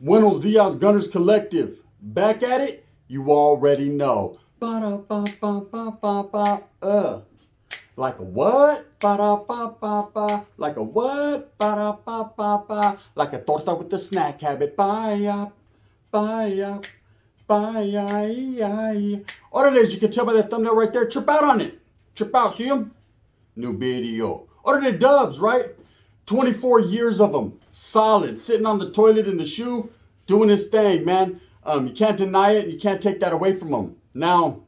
Buenos Dias Gunners Collective. Back at it? You already know. Ba-da-ba-ba-ba-ba-ba. Like a what? Ba-da-ba-ba-ba. Like a what? Ba-da-ba-ba-ba. Like a torta with the snack habit. Bye-ya. Bye-ya. Bye-ya. Orale, as you can tell by that thumbnail right there, trip out on it. Trip out, see them? New video. Orale dubs, right? 24 years of them. Solid. Sitting on the toilet in the shoe. Doing his thing, man. You can't deny it. You can't take that away from him. Now,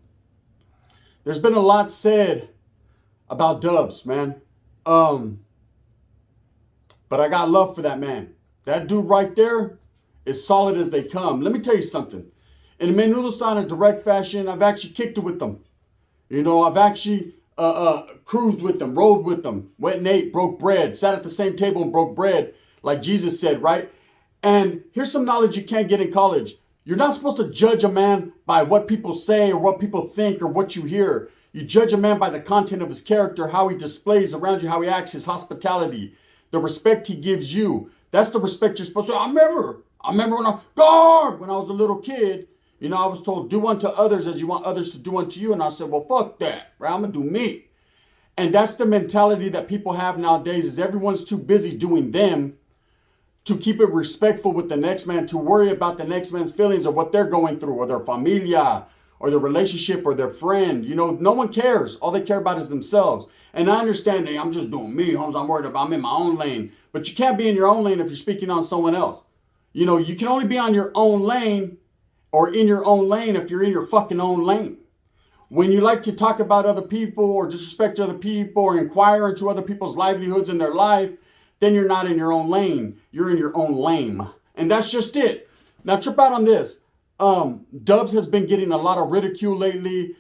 there's been a lot said about Dubs, man. But I got love for that man. That dude right there is solid as they come. Let me tell you something. In a menudo style in a direct fashion, I've actually kicked it with them. You know, I've actually cruised with them, rode with them, went and ate, broke bread, sat at the same table and broke bread, like Jesus said, right? And here's some knowledge you can't get in college. You're not supposed to judge a man by what people say or what people think or what you hear. You judge a man by the content of his character, how he displays around you, how he acts, his hospitality, the respect he gives you. That's the respect you're supposed to. I remember when I was a little kid, you know, I was told, do unto others as you want others to do unto you. And I said, well, fuck that, right? I'm going to do me. And that's the mentality that people have nowadays is everyone's too busy doing them to keep it respectful with the next man, to worry about the next man's feelings or what they're going through or their familia or their relationship or their friend. You know, no one cares. All they care about is themselves. And I understand, hey, I'm just doing me, Holmes. I'm worried about, I'm in my own lane. But you can't be in your own lane if you're speaking on someone else. You know, you can only be on your own lane or in your own lane if you're in your fucking own lane. When you like to talk about other people or disrespect other people or inquire into other people's livelihoods in their life, then you're not in your own lane. You're in your own lame. And that's just it. Now, trip out on this. Dubs has been getting a lot of ridicule lately.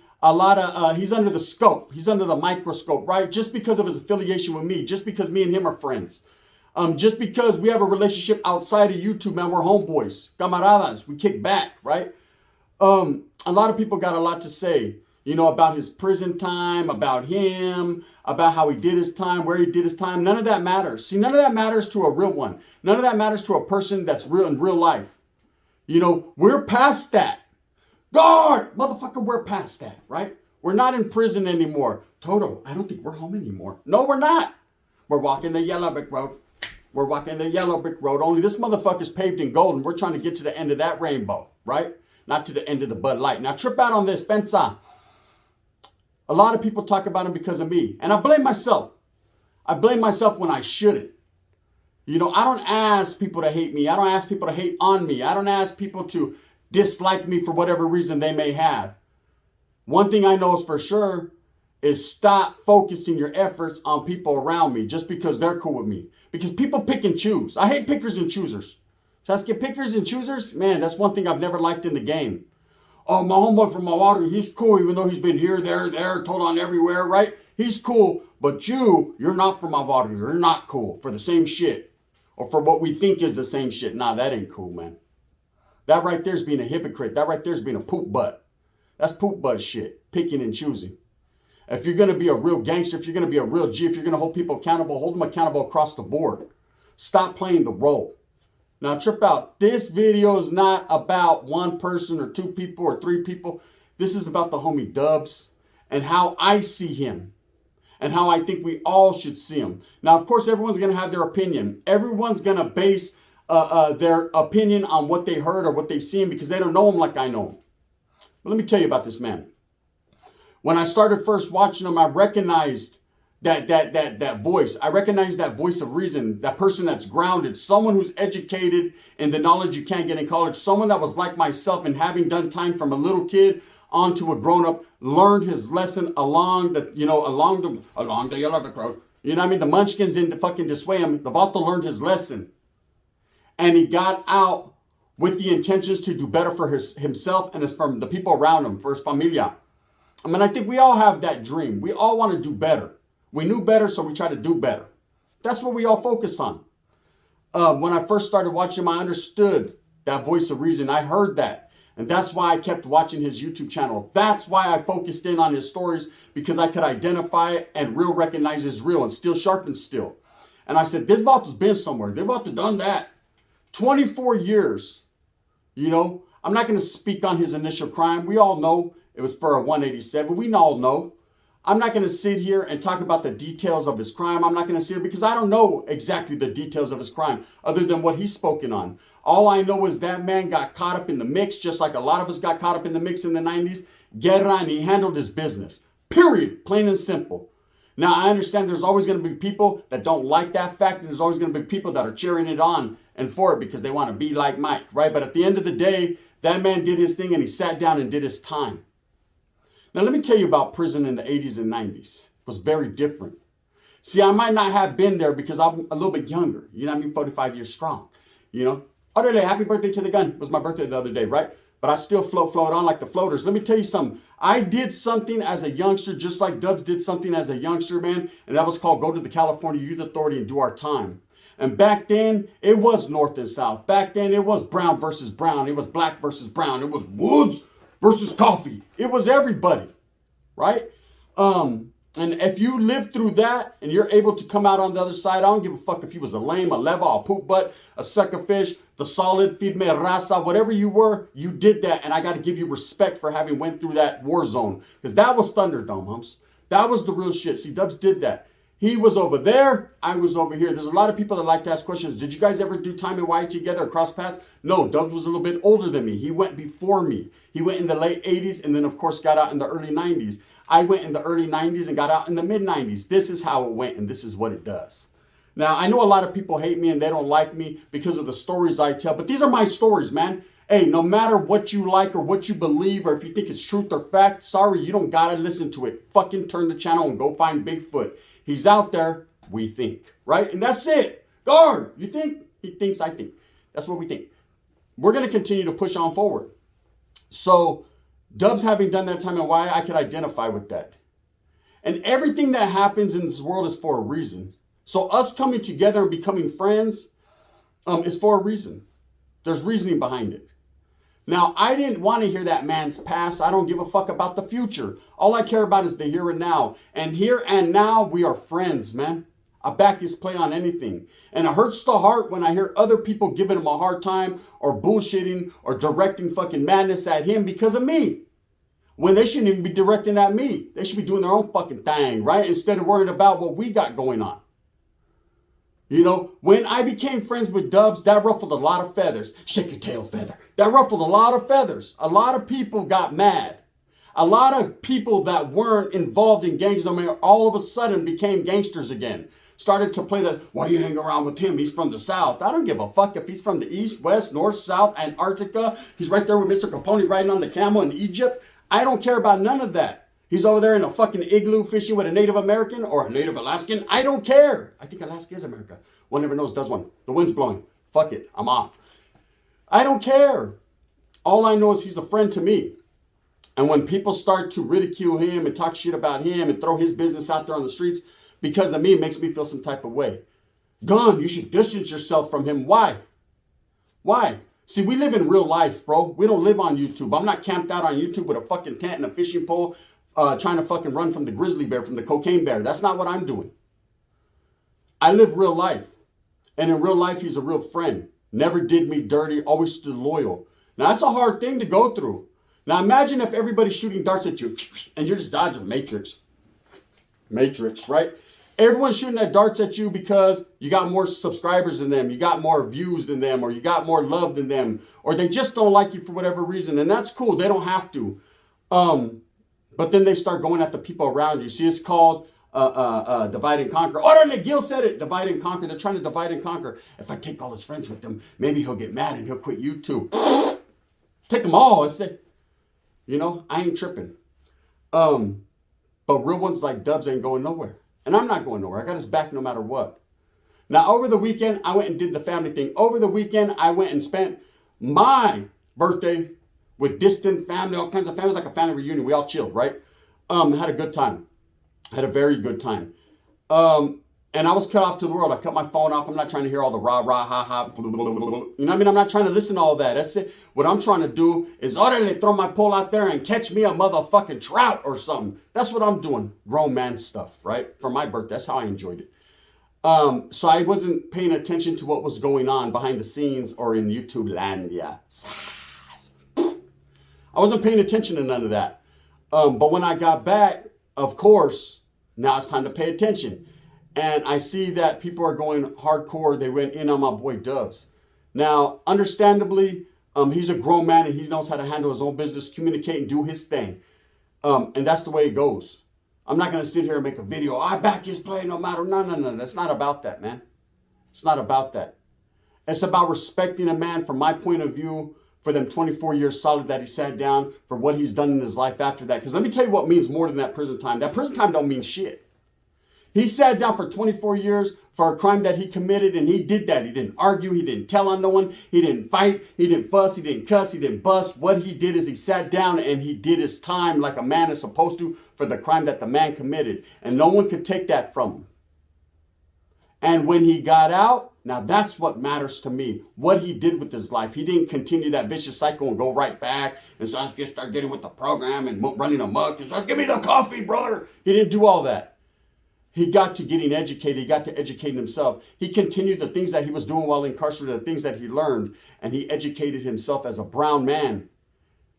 He's under the scope. He's under the microscope, right? Just because of his affiliation with me. Just because me and him are friends. Just because we have a relationship outside of YouTube, man. We're homeboys. Camaradas. We kick back, right? A lot of people got a lot to say. You know, about his prison time, about him, about how he did his time, where he did his time. None of that matters. See, none of that matters to a real one. None of that matters to a person that's real in real life. You know, we're past that. Guard! Motherfucker, we're past that, right? We're not in prison anymore. Toto, I don't think we're home anymore. No, we're not. We're walking the yellow brick road. We're walking the yellow brick road. Only this motherfucker's paved in gold, and we're trying to get to the end of that rainbow, right? Not to the end of the Bud Light. Now, trip out on this, Spencer. A lot of people talk about him because of me. And I blame myself. I blame myself when I shouldn't. You know, I don't ask people to hate me. I don't ask people to hate on me. I don't ask people to dislike me for whatever reason they may have. One thing I know is for sure is stop focusing your efforts on people around me just because they're cool with me. Because people pick and choose. I hate pickers and choosers. Sasuke, pickers and choosers? Man, that's one thing I've never liked in the game. Oh, my homeboy from Milwaukee, he's cool, even though he's been here, there, told on everywhere, right? He's cool, but you're not from Milwaukee. You're not cool for the same shit. Or for what we think is the same shit. Nah, that ain't cool, man. That right there's being a hypocrite. That right there's being a poop butt. That's poop butt shit. Picking and choosing. If you're going to be a real gangster, if you're going to be a real G, if you're going to hold people accountable, hold them accountable across the board. Stop playing the role. Now, trip out. This video is not about one person or two people or three people. This is about the homie Dubs and how I see him and how I think we all should see him. Now, of course, everyone's going to have their opinion. Everyone's going to base their opinion on what they heard or what they seen because they don't know him like I know him. But let me tell you about this man. When I started first watching him, I recognized that voice. I recognize that voice of reason, that person that's grounded, someone who's educated in the knowledge you can't get in college, someone that was like myself and having done time from a little kid onto a grown-up, learned his lesson along the yellow brick road. You know what I mean? The munchkins didn't fucking dissuade him. The Vato learned his lesson. And he got out with the intentions to do better for himself and from the people around him, for his familia. I mean, I think we all have that dream. We all want to do better. We knew better, so we tried to do better. That's what we all focus on. When I first started watching him, I understood that voice of reason. I heard that. And that's why I kept watching his YouTube channel. That's why I focused in on his stories, because I could identify and real recognize is real and steel sharpens steel. And I said, this Vato's been somewhere. This Vato done that. 24 years. You know, I'm not going to speak on his initial crime. We all know it was for a 187. We all know. I'm not going to sit here and talk about the details of his crime. I'm not going to sit here because I don't know exactly the details of his crime other than what he's spoken on. All I know is that man got caught up in the mix, just like a lot of us got caught up in the mix in the 90s. Guerra, and he handled his business. Period. Plain and simple. Now, I understand there's always going to be people that don't like that fact, and there's always going to be people that are cheering it on and for it because they want to be like Mike, right? But at the end of the day, that man did his thing and he sat down and did his time. Now, let me tell you about prison in the 80s and 90s. It was very different. See, I might not have been there because I'm a little bit younger. You know what I mean? 45 years strong, you know? Other day, happy birthday to the gun. It was my birthday the other day, right? But I still float on like the floaters. Let me tell you something. I did something as a youngster, just like Dubs did something as a youngster, man. And that was called go to the California Youth Authority and do our time. And back then, it was North and South. Back then, it was Brown versus Brown. It was Black versus Brown. It was Woods versus Coffee. It was everybody, right? And if you live through that and you're able to come out on the other side, I don't give a fuck if you was a lame, a leva, a poop butt, a sucker fish, the solid, feed me raza, whatever you were, you did that. And I got to give you respect for having went through that war zone, because that was Thunderdome, humps. That was the real shit. See, Dubs did that. He was over there. I was over here. There's a lot of people that like to ask questions. Did you guys ever do time in Hawaii together or cross paths? No, Dubs was a little bit older than me. He went before me. He went in the late 80s and then, of course, got out in the early 90s. I went in the early 90s and got out in the mid 90s. This is how it went, and this is what it does. Now, I know a lot of people hate me and they don't like me because of the stories I tell, but these are my stories, man. Hey, no matter what you like or what you believe or if you think it's truth or fact, sorry, you don't gotta listen to it. Fucking turn the channel and go find Bigfoot. He's out there, we think, right? And that's it. Guard, you think? He thinks, I think. That's what we think. We're gonna continue to push on forward. So, Dubs having done that time and why I could identify with that. And everything that happens in this world is for a reason. So us coming together and becoming friends is for a reason. There's reasoning behind it. Now, I didn't want to hear that man's past. I don't give a fuck about the future. All I care about is the here and now. And here and now, we are friends, man. I back his play on anything. And it hurts the heart when I hear other people giving him a hard time or bullshitting or directing fucking madness at him because of me. When they shouldn't even be directing at me. They should be doing their own fucking thing, right? Instead of worrying about what we got going on. You know, when I became friends with Dubs, that ruffled a lot of feathers. Shake your tail, feather. That ruffled a lot of feathers. A lot of people got mad. A lot of people that weren't involved in gangs no more all of a sudden became gangsters again. Started to play the, why you hang around with him? He's from the South. I don't give a fuck if he's from the East, West, North, South, Antarctica. He's right there with Mr. Capone riding on the camel in Egypt. I don't care about none of that. He's over there in a fucking igloo fishing with a Native American or a Native Alaskan. I don't care. I think Alaska is America. One never knows, does one. The wind's blowing. Fuck it. I'm off. I don't care. All I know is he's a friend to me. And when people start to ridicule him and talk shit about him and throw his business out there on the streets because of me, it makes me feel some type of way. Gun, you should distance yourself from him. Why? Why? See, we live in real life, bro. We don't live on YouTube. I'm not camped out on YouTube with a fucking tent and a fishing pole trying to fucking run from the grizzly bear, from the cocaine bear. That's not what I'm doing. I live real life. And in real life, he's a real friend. Never did me dirty, always stood loyal. Now, that's a hard thing to go through. Now, imagine if everybody's shooting darts at you and you're just dodging Matrix. Matrix, right? Everyone's shooting at darts at you because you got more subscribers than them, you got more views than them, or you got more love than them, or they just don't like you for whatever reason. And that's cool. They don't have to. But then they start going at the people around you. See, it's called divide and conquer. Oh, no, Gil said it. Divide and conquer. They're trying to divide and conquer. If I take all his friends with them, maybe he'll get mad and he'll quit YouTube. Take them all. I say, you know, I ain't tripping. But real ones like Dubs ain't going nowhere. And I'm not going nowhere. I got his back no matter what. Now, over the weekend, I went and did the family thing. Over the weekend, I went and spent my birthday with distant family, all kinds of families, like a family reunion. We all chilled, right? Had a good time. Had a very good time. And I was cut off to the world. I cut my phone off. I'm not trying to hear all the rah, rah, ha, ha. You know what I mean? I'm not trying to listen to all that. That's it. What I'm trying to do is, orale, throw my pole out there and catch me a motherfucking trout or something. That's what I'm doing. Grown man stuff, right? For my birthday. That's how I enjoyed it. So I wasn't paying attention to what was going on behind the scenes or in YouTube landia. I wasn't paying attention to none of that. But when I got back, of course, now it's time to pay attention. And I see that people are going hardcore. They went in on my boy Dubs. Now, understandably, he's a grown man and he knows how to handle his own business, communicate and do his thing. And that's the way it goes. I'm not going to sit here and make a video. I back his play no matter. No. That's not about that, man. It's not about that. It's about respecting a man from my point of view for them 24 years solid that he sat down, for what he's done in his life after that. Because let me tell you what means more than that prison time. That prison time don't mean shit. He sat down for 24 years for a crime that he committed, and he did that. He didn't argue. He didn't tell on no one. He didn't fight. He didn't fuss. He didn't cuss. He didn't bust. What he did is he sat down and he did his time like a man is supposed to for the crime that the man committed. And no one could take that from him. And when he got out, now that's what matters to me. What he did with his life. He didn't continue that vicious cycle and go right back and start getting with the program and running amok and start, give me the coffee, brother. He didn't do all that. He got to getting educated. He got to educating himself. He continued the things that he was doing while incarcerated, the things that he learned, and he educated himself as a brown man.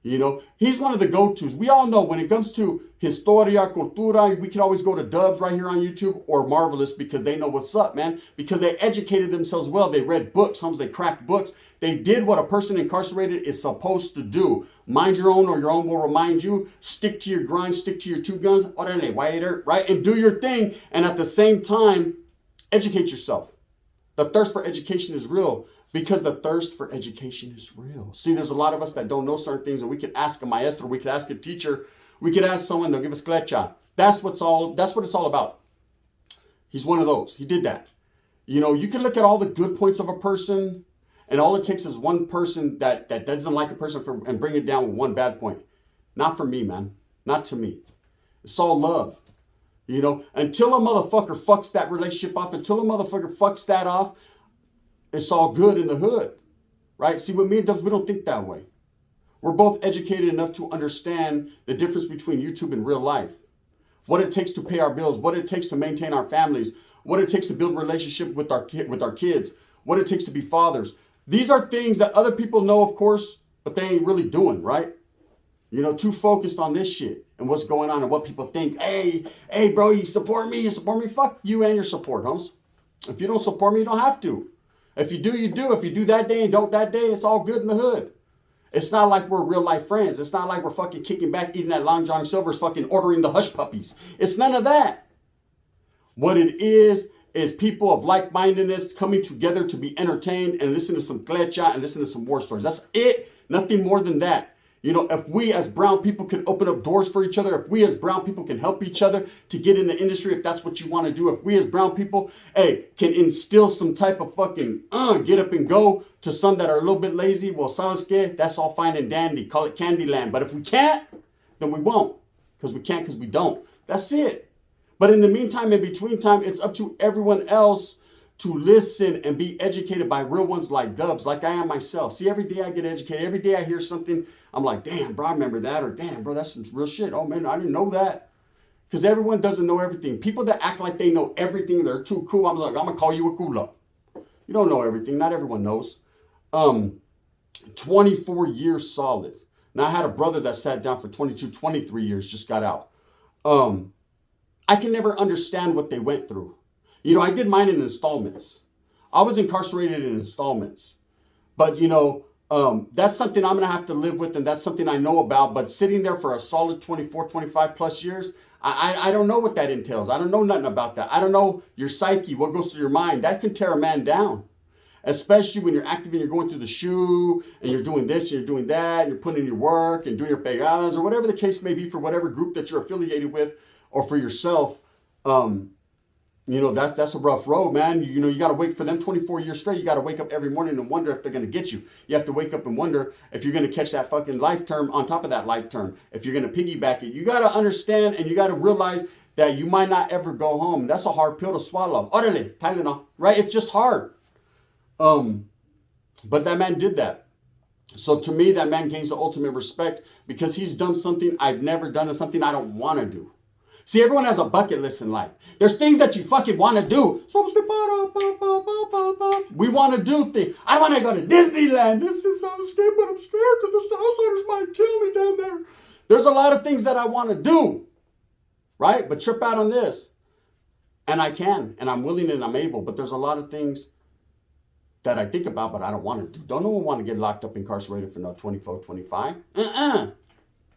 You know, he's one of the go-tos. We all know when it comes to historia, cultura, we can always go to Dubs right here on YouTube or Marvelous because they know what's up, man. Because they educated themselves well. They read books. Sometimes they cracked books. They did what a person incarcerated is supposed to do. Mind your own or your own will remind you. Stick to your grind. Stick to your two guns. Right? And do your thing. And at the same time, educate yourself. The thirst for education is real. Because the thirst for education is real. See, there's a lot of us that don't know certain things, and we could ask a maestro, we could ask a teacher, we could ask someone, they'll give us klecha. That's what it's all about. He's one of those. He did that. You know, you can look at all the good points of a person, and all it takes is one person that doesn't like a person and bring it down with one bad point. Not for me, man. Not to me. It's all love. You know, until a motherfucker fucks that relationship off, until a motherfucker fucks that off, it's all good in the hood, right? See, with me and Dubs, we don't think that way. We're both educated enough to understand the difference between YouTube and real life. What it takes to pay our bills, what it takes to maintain our families, what it takes to build relationship with our kids, what it takes to be fathers. These are things that other people know, of course, but they ain't really doing, right? You know, too focused on this shit and what's going on and what people think. Hey, bro, you support me? Fuck you and your support, homes. If you don't support me, you don't have to. If you do, you do. If you do that day and don't that day, it's all good in the hood. It's not like we're real life friends. It's not like we're fucking kicking back, eating at Long John Silver's, fucking ordering the hush puppies. It's none of that. What it is people of like-mindedness coming together to be entertained and listen to some klecha and listen to some war stories. That's it. Nothing more than that. You know, if we as brown people can open up doors for each other, if we as brown people can help each other to get in the industry, if that's what you want to do, if we as brown people, can instill some type of fucking get up and go to some that are a little bit lazy, well, sabes que, that's all fine and dandy. Call it Candyland. But if we can't, then we won't. Because we can't, because we don't. That's it. But in the meantime, in between time, it's up to everyone else to listen and be educated by real ones like Dubs, like I am myself. See, every day I get educated. Every day I hear something, I'm like, damn, bro, I remember that. Or damn, bro, that's some real shit. Oh, man, I didn't know that. Because everyone doesn't know everything. People that act like they know everything, they're too cool. I'm like, I'm going to call you a culo. You don't know everything. Not everyone knows. 24 years solid. Now, I had a brother that sat down for 22, 23 years, just got out. I can never understand what they went through. You know, I did mine in installments. I was incarcerated in installments. But, you know, that's something I'm going to have to live with, and that's something I know about. But sitting there for a solid 24, 25 plus years, I don't know what that entails. I don't know nothing about that. I don't know your psyche, what goes through your mind. That can tear a man down, especially when you're active and you're going through the shoe and you're doing this, and you're doing that, and you're putting in your work and doing your pegadas or whatever the case may be for whatever group that you're affiliated with or for yourself. You know, that's a rough road, man. You know, you got to wait for them 24 years straight. You got to wake up every morning and wonder if they're going to get you. You have to wake up and wonder if you're going to catch that fucking life term on top of that life term. If you're going to piggyback it. You got to understand and you got to realize that you might not ever go home. That's a hard pill to swallow. Orale, Tylenol, right? It's just hard. But that man did that. So to me, that man gains the ultimate respect because he's done something I've never done and something I don't want to do. See, everyone has a bucket list in life. There's things that you fucking want to do. We want to do things. I want to go to Disneyland. This is so scary, but I'm scared because the Southsiders might kill me down there. There's a lot of things that I want to do, right? But trip out on this. And I can, and I'm willing and I'm able. But there's a lot of things that I think about, but I don't want to do. Don't no one want to get locked up, incarcerated for no 24, 25.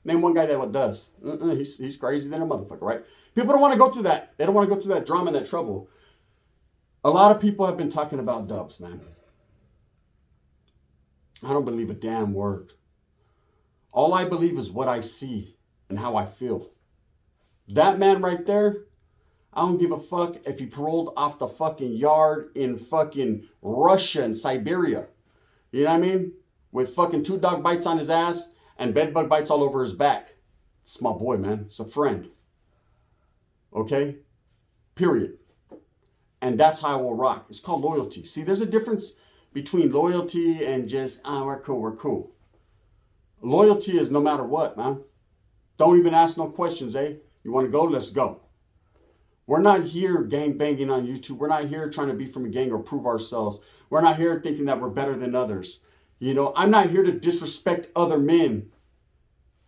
Name one guy that does. He's crazy than a motherfucker, right? People don't want to go through that. They don't want to go through that drama and that trouble. A lot of people have been talking about Dubs, man. I don't believe a damn word. All I believe is what I see and how I feel. That man right there, I don't give a fuck if he paroled off the fucking yard in fucking Russia and Siberia. You know what I mean? With fucking 2 dog bites on his ass and bedbug bites all over his back. It's my boy, man. It's a friend. Okay? Period. And that's how I will rock. It's called loyalty. See, there's a difference between loyalty and just, we're cool. Loyalty is no matter what, man. Don't even ask no questions, eh? You want to go? Let's go. We're not here gang banging on YouTube. We're not here trying to be from a gang or prove ourselves. We're not here thinking that we're better than others. You know, I'm not here to disrespect other men.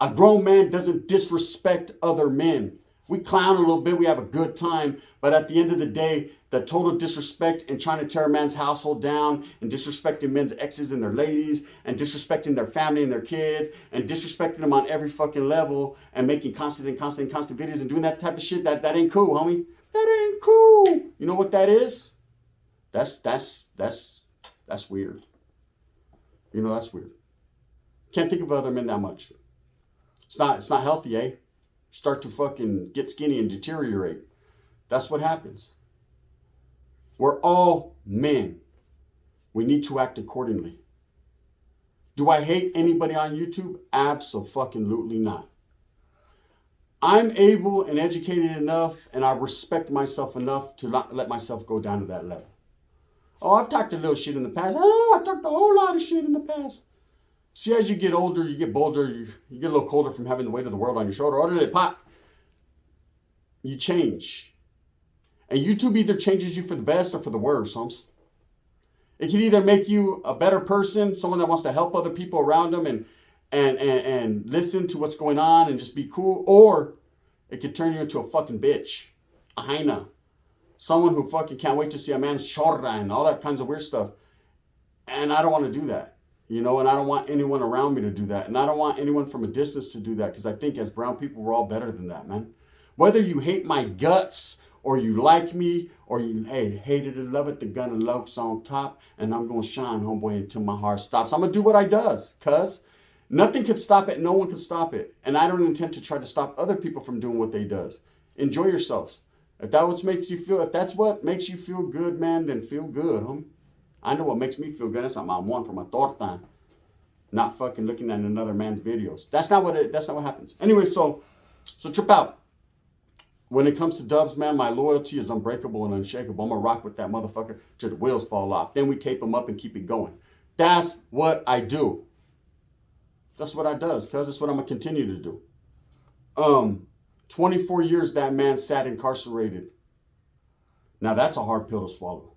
A grown man doesn't disrespect other men. We clown a little bit. We have a good time. But at the end of the day, the total disrespect and trying to tear a man's household down and disrespecting men's exes and their ladies and disrespecting their family and their kids and disrespecting them on every fucking level and making constant videos and doing that type of shit, that ain't cool, homie. That ain't cool. You know what that is? That's weird. You know, that's weird. Can't think of other men that much. It's not healthy, eh? Start to fucking get skinny and deteriorate. That's what happens. We're all men. We need to act accordingly. Do I hate anybody on YouTube? Abso-fucking-lutely not. I'm able and educated enough and I respect myself enough to not let myself go down to that level. Oh, I've talked a little shit in the past. Oh, I've talked a whole lot of shit in the past. See, as you get older, you get bolder, you get a little colder from having the weight of the world on your shoulder. Or did it pop? You change. And YouTube either changes you for the best or for the worst, homes. It can either make you a better person, someone that wants to help other people around them and listen to what's going on and just be cool, or it could turn you into a fucking bitch, a hyena, someone who fucking can't wait to see a man's chorra and all that kinds of weird stuff. And I don't want to do that, you know, and I don't want anyone around me to do that. And I don't want anyone from a distance to do that, because I think as brown people, we're all better than that, man. Whether you hate my guts or you like me, or you hate it or love it, the gun and looks on top, and I'm going to shine, homeboy, until my heart stops. I'm going to do what I does, cuz nothing can stop it. No one can stop it. And I don't intend to try to stop other people from doing what they does. Enjoy yourselves. If that's what makes you feel good, man, then feel good, homie. I know what makes me feel good. That's something I want from a torta. Not fucking looking at another man's videos. That's not what happens. Anyway, so trip out. When it comes to Dubs, man, my loyalty is unbreakable and unshakable. I'm going to rock with that motherfucker till the wheels fall off. Then we tape him up and keep it going. That's what I do. That's what I does, cuz. That's what I'm going to continue to do. 24 years that man sat incarcerated. Now, that's a hard pill to swallow.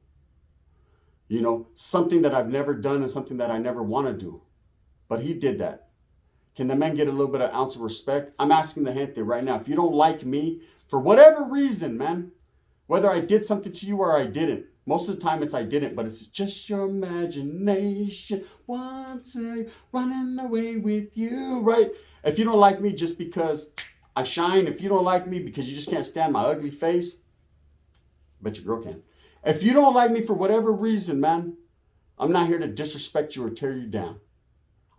You know, something that I've never done and something that I never want to do. But he did that. Can the man get a little bit of ounce of respect? I'm asking the gente right now. If you don't like me, for whatever reason, man, whether I did something to you or I didn't, most of the time it's I didn't, but it's just your imagination. Once I running away with you, right? If you don't like me just because I shine, if you don't like me because you just can't stand my ugly face, I bet your girl can. If you don't like me for whatever reason, man, I'm not here to disrespect you or tear you down.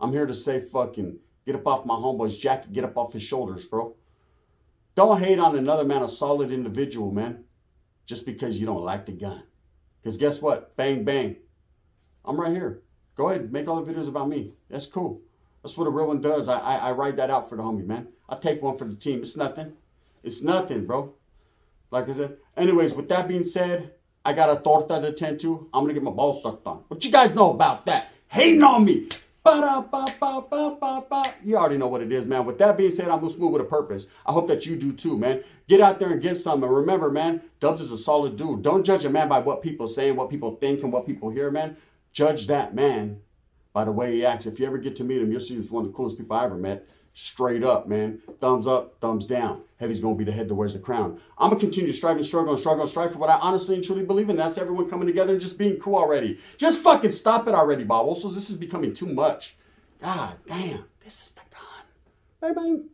I'm here to say fucking get up off my homeboy's jacket, get up off his shoulders, bro. Don't hate on another man, a solid individual, man, just because you don't like the gun. Because guess what? Bang, bang. I'm right here. Go ahead, make all the videos about me. That's cool. That's what a real one does. I ride that out for the homie, man. I take one for the team. It's nothing. It's nothing, bro. Like I said. Anyways, with that being said, I got a torta to attend to. I'm going to get my balls sucked on. What you guys know about that? Hating on me. Ba-da-ba-ba-ba-ba-ba. You already know what it is, man. With that being said, I'm going to move with a purpose. I hope that you do too, man. Get out there and get some. And remember, man, Dubs is a solid dude. Don't judge a man by what people say and what people think and what people hear, man. Judge that man by the way he acts. If you ever get to meet him, you'll see he's one of the coolest people I ever met. Straight up, man. Thumbs up, thumbs down. Heavy's going to be the head that wears the crown. I'm going to continue striving, struggle, and strive for what I honestly and truly believe in. That's everyone coming together and just being cool already. Just fucking stop it already, Bob. Also, this is becoming too much. God damn. This is the gun. Bang, bang.